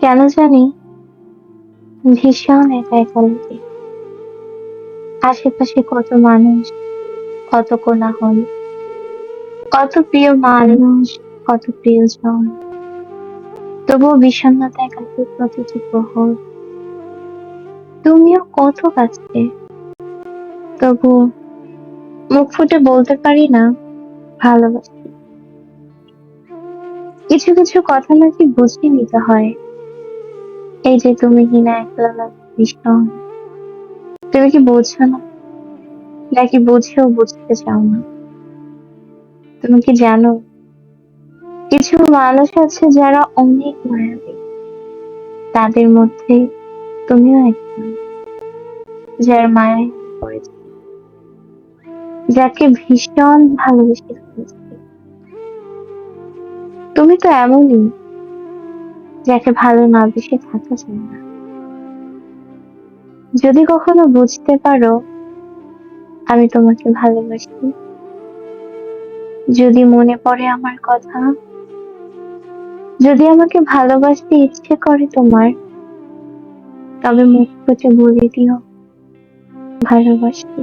কেন জানি ভীষণ একা একা লাগে। আশেপাশে কত মানুষ, কত কোলাহল, কত প্রিয় মানুষ, কত প্রিয়জন। তবুও বিষণ্ণতা একাকী প্রতিটি প্রহর। তুমিও কত কাছে, তবু মুখ ফুটে বলতে পারি না ভালোবাসি। কিছু কিছু কথা নাকি বুঝিয়ে নিতে হয়। এই যে তুমি কিনা একলা লাগে ভীষণ। তুমি কি বোঝো না? নাকি বুঝেও বুঝতে চাও না? তুমি কি জানো, কিছু মানুষ আছে যারা অনেক মায়াবী, তাদের মধ্যে তুমিও একজন, যার মায়ায় আমি পড়েছি, যাকে ভীষণ ভালোবেসে ফেলেছি। তুমি তো এমনই, যাকে ভালো না বেশে থাকা যায় না। যদি কখনো বুঝতে পারো আমি তোমাকে ভালোবাসি, যদি মনে পড়ে আমার কথা, যদি আমাকে ভালোবাসতে ইচ্ছে করে তোমার, তবে মুখ ফুটে বলে দিও ভালোবাসি।